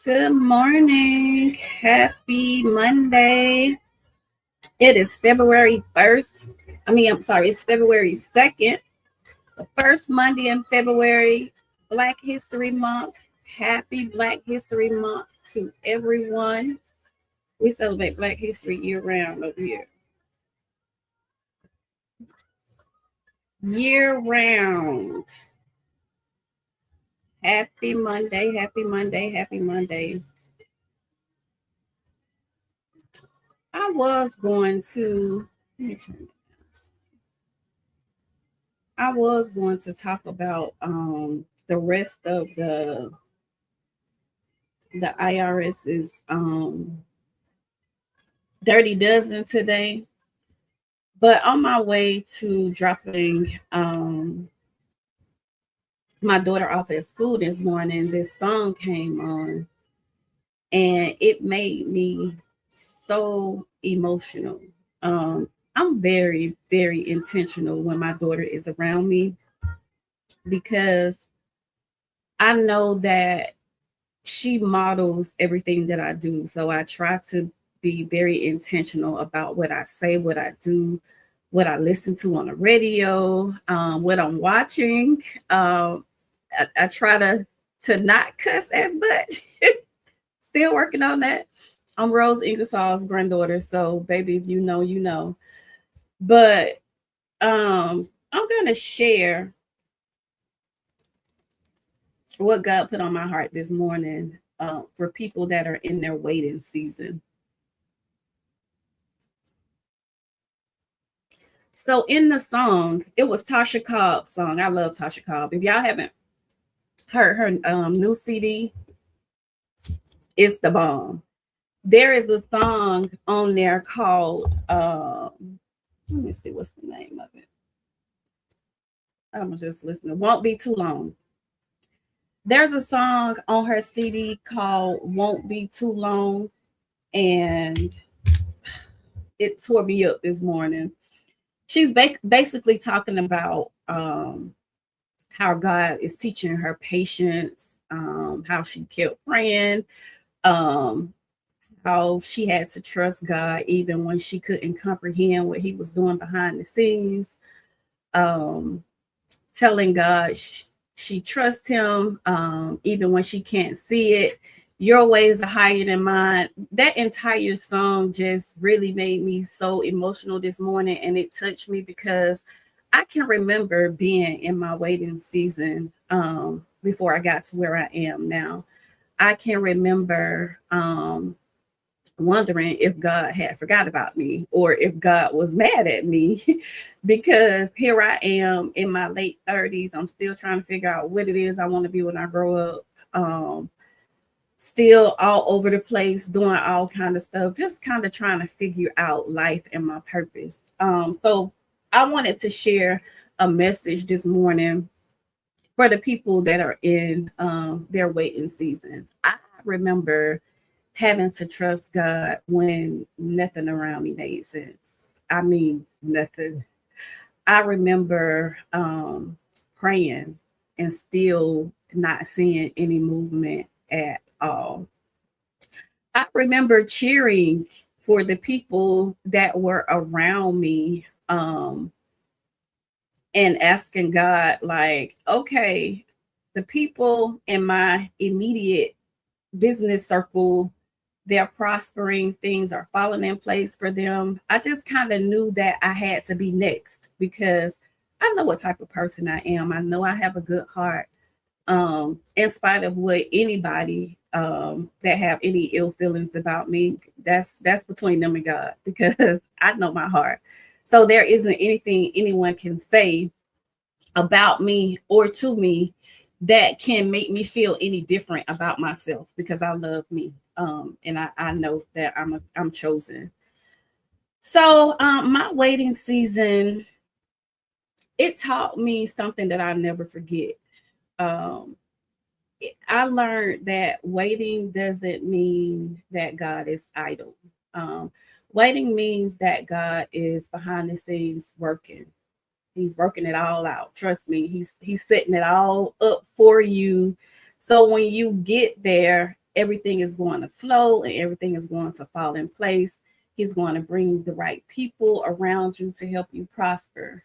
Good morning. Happy Monday. It is February 1st. I'm sorry, it's February 2nd, the first Monday in February, Black History Month. Happy Black History Month to everyone. We celebrate Black History year round over here. Year round. Happy Monday, happy Monday, happy Monday. I was going to, let me turn I was going to talk about the rest of the IRS's Dirty Dozen today, but on my way to dropping my daughter off at school this morning, this song came on, and it made me so emotional. I'm very, very intentional when my daughter is around me because I know that she models everything that I do. So I try to be very intentional about what I say, what I do, what I listen to on the radio, what I'm watching. I try to not cuss as much. Still working on that. I'm Rose Ingersoll's granddaughter, so baby, if you know, you know. But I'm gonna share what God put on my heart this morning for people that are in their waiting season. So in the song, it was Tasha Cobb's song. I love Tasha Cobb. If y'all haven't heard her new CD, it's the bomb. There is a song on there called let me see what's the name of it. I'm just listening. Won't Be Too Long. There's a song on her CD called Won't Be Too Long, and it tore me up this morning. She's basically talking about how God is teaching her patience, how she kept praying, um, how she had to trust God even when she couldn't comprehend what He was doing behind the scenes, um, telling God she trusts Him even when she can't see it. Your ways are higher than mine. That entire song just really made me so emotional this morning, and it touched me because I can remember being in my waiting season before I got to where I am now. I can remember wondering if God had forgot about me or if God was mad at me because here I am in my late 30s. I'm still trying to figure out what it is I want to be when I grow up. Still all over the place, doing all kind of stuff, just kind of trying to figure out life and my purpose. So I wanted to share a message this morning for the people that are in their waiting season. I remember having to trust God when nothing around me made sense. I mean, nothing. I remember praying and still not seeing any movement at all. I remember cheering for the people that were around me and asking God, like, okay, the people in my immediate business circle, they're prospering, things are falling in place for them. I just kind of knew that I had to be next because I know what type of person I am. I know I have a good heart. In spite of what anybody that have any ill feelings about me, that's between them and God because I know my heart. So there isn't anything anyone can say about me or to me that can make me feel any different about myself because I love me. And I know that I'm chosen. So my waiting season, it taught me something that I never forget. Um, I learned that waiting doesn't mean that God is idle. Um, Waiting means that God is behind the scenes working. He's working it all out. Trust me, he's setting it all up for you. So when you get there, everything is going to flow and everything is going to fall in place. He's going to bring the right people around you to help you prosper.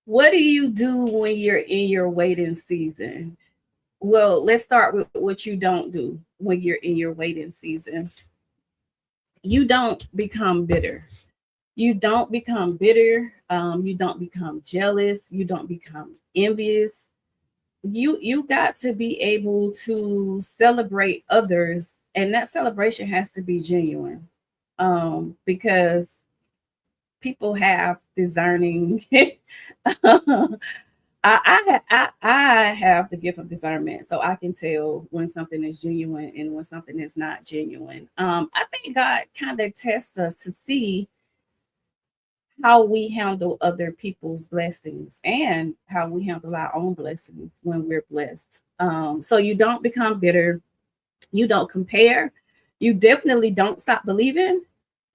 What do you do when you're in your waiting season? Well, let's start with what you don't do when you're in your waiting season. You don't become bitter. You don't become bitter. You don't become jealous. You don't become envious. You got to be able to celebrate others, and that celebration has to be genuine. Because people have discerning. I have the gift of discernment, so I can tell when something is genuine and when something is not genuine. I think God kind of tests us to see how we handle other people's blessings and how we handle our own blessings when we're blessed. So you don't become bitter, you don't compare, you definitely don't stop believing.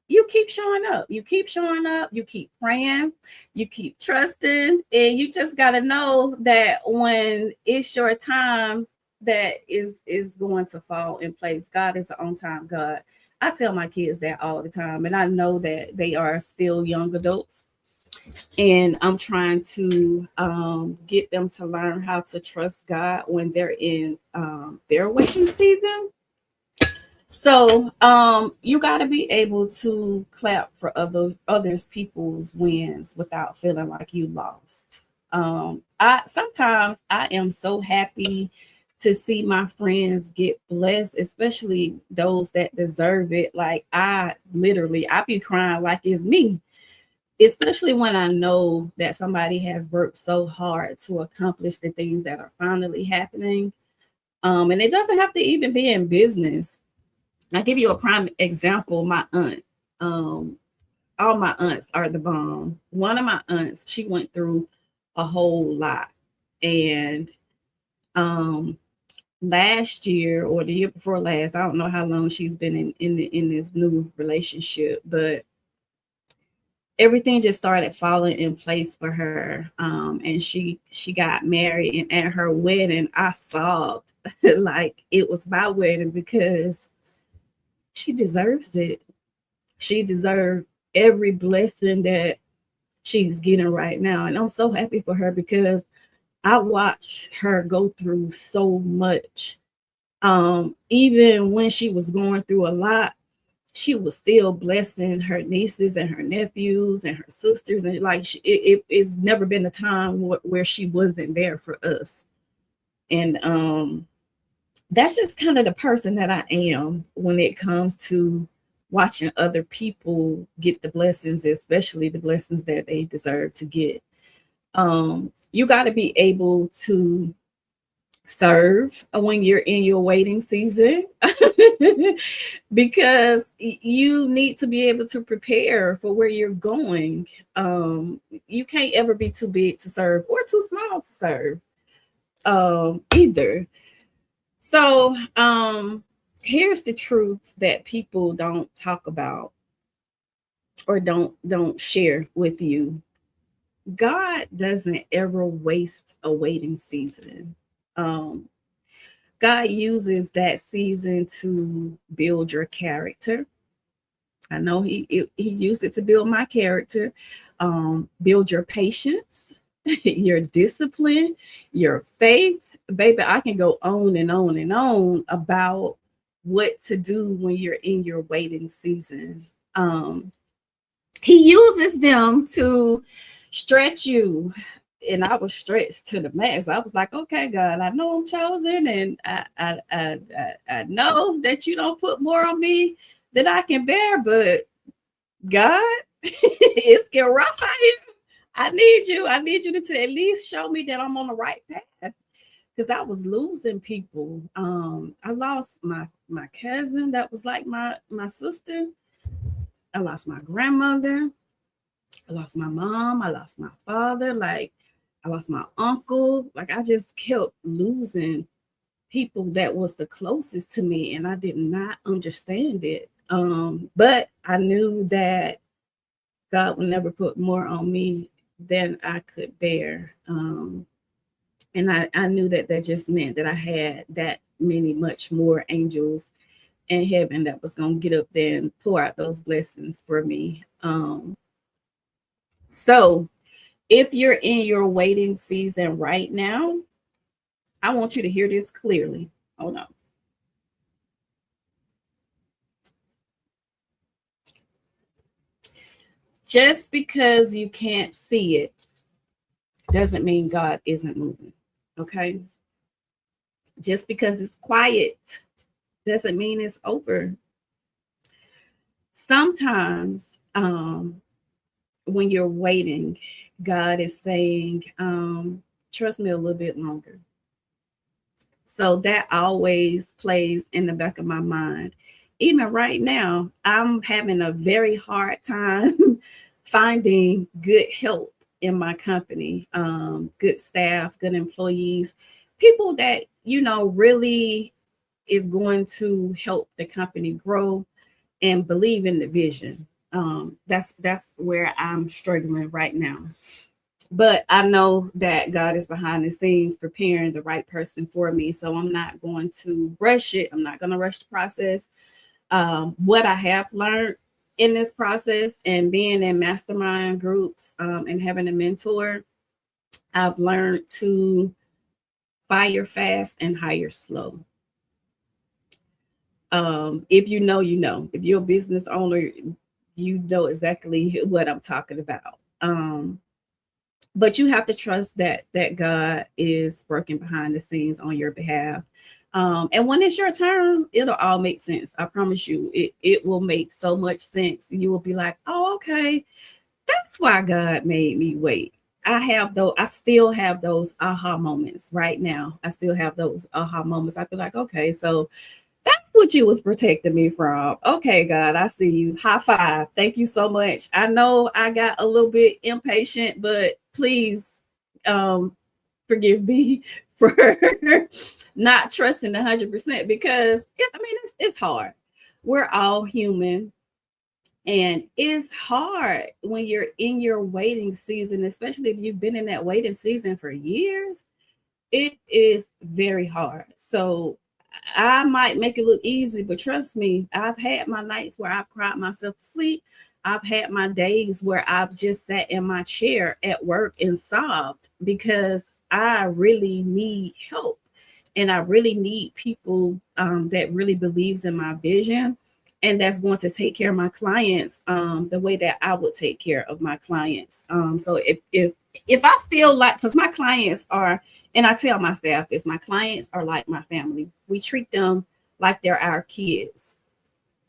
You keep showing up. You keep showing up. You keep praying. You keep trusting. And you just got to know that when it's your time, that is going to fall in place. God is an on-time God. I tell my kids that all the time. And I know that they are still young adults. And I'm trying to get them to learn how to trust God when they're in their waiting season. So you got to be able to clap for others people's wins without feeling like you lost. I sometimes I am so happy to see my friends get blessed, especially those that deserve it. Like I be crying like it's me, especially when I know that somebody has worked so hard to accomplish the things that are finally happening. And it doesn't have to even be in business. I'll give you a prime example. My aunt, all my aunts are the bomb. One of my aunts, she went through a whole lot. And last year or the year before last, I don't know how long she's been in this new relationship, but everything just started falling in place for her. And she got married, and at her wedding, I sobbed like it was my wedding because she deserves it. She deserves every blessing that she's getting right now. And I'm so happy for her because I watched her go through so much. Even when she was going through a lot, she was still blessing her nieces and her nephews and her sisters. And like, it's never been a time where she wasn't there for us. And that's just kind of the person that I am when it comes to watching other people get the blessings, especially the blessings that they deserve to get. You got to be able to serve when you're in your waiting season because you need to be able to prepare for where you're going. You can't ever be too big to serve or too small to serve either. So here's the truth that people don't talk about or don't share with you. God doesn't ever waste a waiting season. Um, God uses that season to build your character. I know he used it to build my character, build your patience, your discipline, your faith. Baby, I can go on and on and on about what to do when you're in your waiting season. He uses them to stretch you. And I was stretched to the max. I was like, okay, God, I know I'm chosen, and I know that you don't put more on me than I can bear, but God, it's getting rough out here. I need you. I need you to at least show me that I'm on the right path. Because I was losing people. I lost my cousin that was like my sister. I lost my grandmother. I lost my mom. I lost my father. Like I lost my uncle. Like I just kept losing people that was the closest to me, and I did not understand it. But I knew that God will never put more on me than I could bear. And I knew that that just meant that I had that many, much more angels in heaven that was going to get up there and pour out those blessings for me. So if you're in your waiting season right now, I want you to hear this clearly. Hold on. Just because you can't see it doesn't mean God isn't moving. Okay. Just because it's quiet doesn't mean it's over. Sometimes when you're waiting, God is saying, trust me a little bit longer. So that always plays in the back of my mind. Even right now, I'm having a very hard time finding good help in my company, good staff, good employees, people that, really is going to help the company grow and believe in the vision. That's where I'm struggling right now. But I know that God is behind the scenes preparing the right person for me. So I'm not going to rush it. I'm not going to rush the process. What I have learned in this process and being in mastermind groups and having a mentor, I've learned to fire fast and hire slow. If you know, you know. If you're a business owner, you know exactly what I'm talking about. But you have to trust that God is working behind the scenes on your behalf. And when it's your turn, it'll all make sense. I promise you, it will make so much sense. You will be like, oh, okay, that's why God made me wait. I still have those aha moments right now. I still have those aha moments. I feel like, okay, so that's what you was protecting me from. Okay, God, I see you. High five. Thank you so much. I know I got a little bit impatient, but please forgive me for not trusting 100% because it's hard. We're all human. And it's hard when you're in your waiting season, especially if you've been in that waiting season for years. It is very hard. So I might make it look easy, but trust me, I've had my nights where I've cried myself to sleep. I've had my days where I've just sat in my chair at work and sobbed because I really need help and I really need people that really believes in my vision and that's going to take care of my clients the way that I would take care of my clients. So if I feel like, because my clients are, and I tell my staff this, my clients are like my family. We treat them like they're our kids.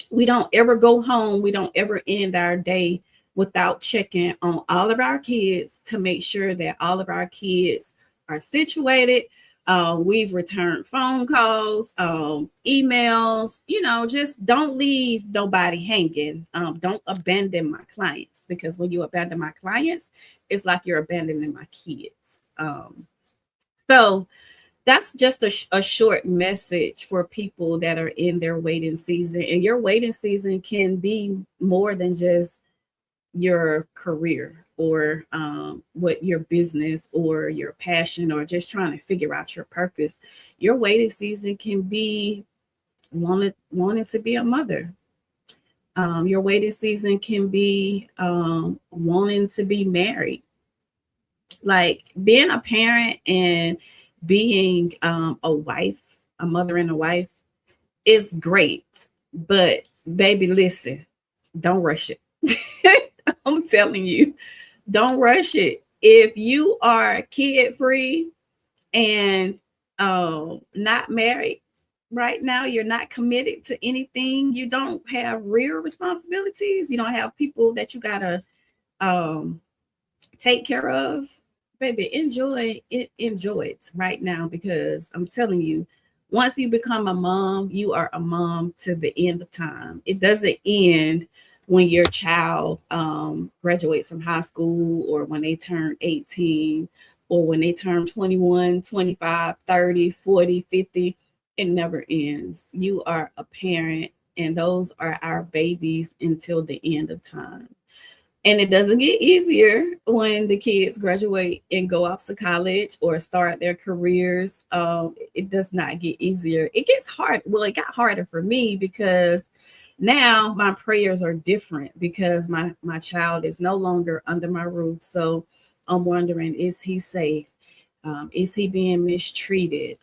We don't ever go home. We don't ever end our day without checking on all of our kids to make sure that all of our kids are situated. We've returned phone calls, emails, just don't leave nobody hanging. Don't abandon my clients because when you abandon my clients, it's like you're abandoning my kids. So that's just a short message for people that are in their waiting season. And your waiting season can be more than just your career or what your business or your passion or just trying to figure out your purpose. Your waiting season can be wanting to be a mother. Your waiting season can be wanting to be married. Like being a parent and being a wife, a mother and a wife is great. But baby, listen, don't rush it. I'm telling you, don't rush it. If you are kid free and not married right now, you're not committed to anything, you don't have real responsibilities, you don't have people that you gotta take care of, baby, enjoy it right now because I'm telling you, once you become a mom, you are a mom to the end of time. It doesn't end when your child graduates from high school or when they turn 18 or when they turn 21, 25, 30, 40, 50. It never ends. You are a parent and those are our babies until the end of time. And it doesn't get easier when the kids graduate and go off to college or start their careers. It does not get easier. It gets hard. Well, it got harder for me because now my prayers are different because my child is no longer under my roof. So I'm wondering, is he safe? Is he being mistreated?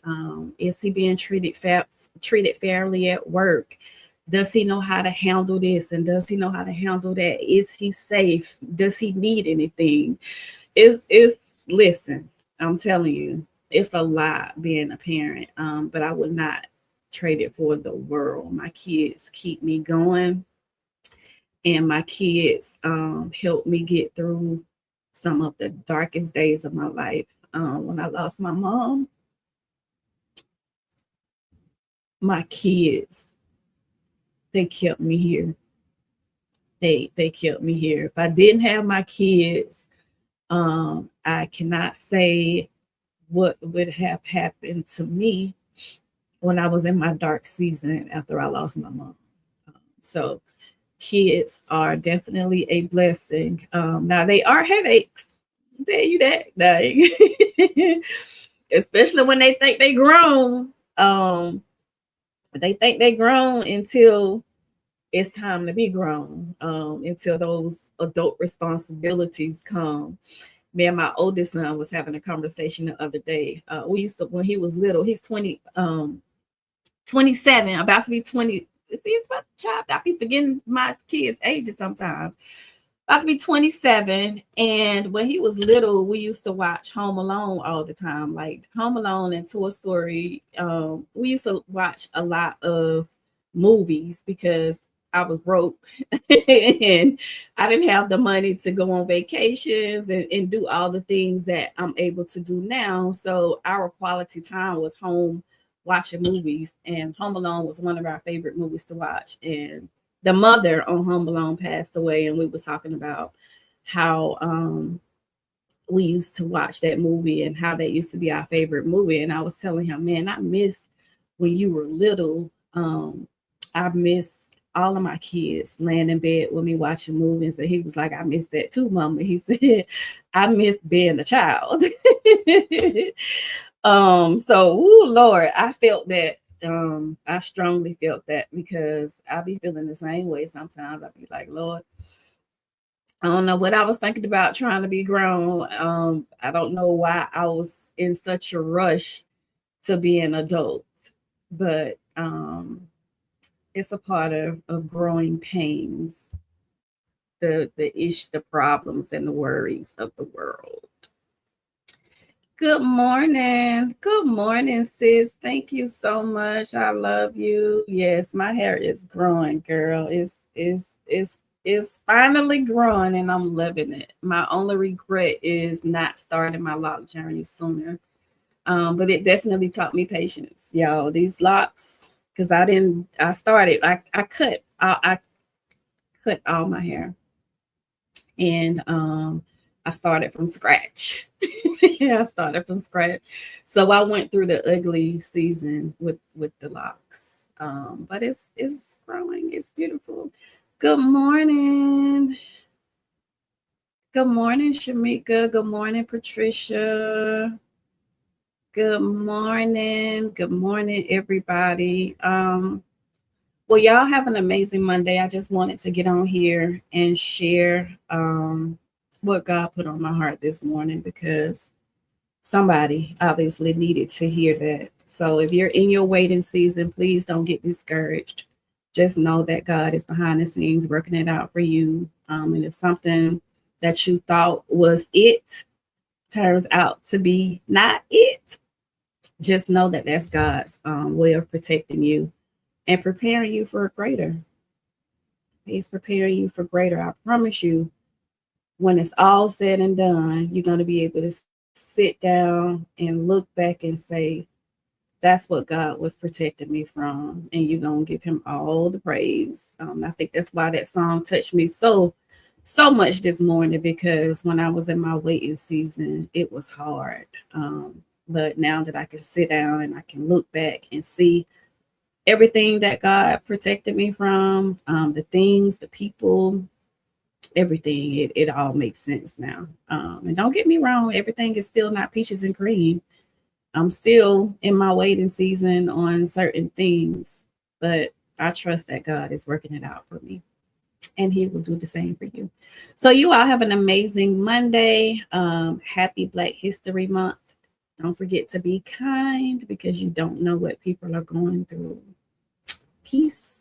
Is he being treated fairly at work? Does he know how to handle this? And does he know how to handle that? Is he safe? Does he need anything? Is listen, I'm telling you, it's a lot being a parent. But I would not trade it for the world. My kids keep me going, and my kids help me get through some of the darkest days of my life. When I lost my mom, my kids, they kept me here. They kept me here. If I didn't have my kids, I cannot say what would have happened to me when I was in my dark season after I lost my mom. So kids are definitely a blessing. Now they are headaches. I'll tell you that. Especially when they think they grown. They think they grown until it's time to be grown, until those adult responsibilities come. Me and my oldest son was having a conversation the other day. We used to, when he was little, he's 27, about to be 20. See, it's about child. I be forgetting my kids' ages sometimes. About to be 27. And when he was little, we used to watch Home Alone all the time, like Home Alone and Toy Story. We used to watch a lot of movies because I was broke and I didn't have the money to go on vacations and do all the things that I'm able to do now. So our quality time was home watching movies, and Home Alone was one of our favorite movies to watch. And the mother on Home Alone passed away, and we was talking about how we used to watch that movie and how that used to be our favorite movie. And I was telling him, man, I miss when you were little. I miss all of my kids laying in bed with me watching movies. And he was like, I miss that too, Mama. He said, I miss being a child. So, ooh, Lord, I felt that. I strongly felt that because I be feeling the same way sometimes. I be like, Lord, I don't know what I was thinking about trying to be grown. I don't know why I was in such a rush to be an adult, but it's a part of growing pains, the problems and the worries of the world. Good morning. Good morning, sis. Thank you so much. I love you. Yes, my hair is growing, girl. It's finally growing and I'm loving it. My only regret is not starting my lock journey sooner. But it definitely taught me patience, y'all. These locks, because I started, I cut all my hair. And I started from scratch. I started from scratch. So I went through the ugly season with the locks. But it's growing. It's beautiful. Good morning. Good morning, Shamika. Good morning, Patricia. Good morning. Good morning, everybody. Well, y'all have an amazing Monday. I just wanted to get on here and share what God put on my heart this morning because somebody obviously needed to hear that. So if you're in your waiting season, please don't get discouraged. Just know that God is behind the scenes working it out for you. And if something that you thought was it turns out to be not it, just know that that's God's way of protecting you and preparing you for greater. He's preparing you for greater. I promise you, when it's all said and done, you're going to be able to sit down and look back and say, that's what God was protecting me from. And you're going to give him all the praise. I think that's why that song touched me so much this morning, because when I was in my waiting season, it was hard. But now that I can sit down and I can look back and see everything that God protected me from, the things, the people, everything, it all makes sense now. And don't get me wrong, everything is still not peaches and cream. I'm still in my waiting season on certain things, but I trust that God is working it out for me, and He will do the same for you. So you all have an amazing Monday. Happy Black History Month. Don't forget to be kind, because you don't know what people are going through. Peace.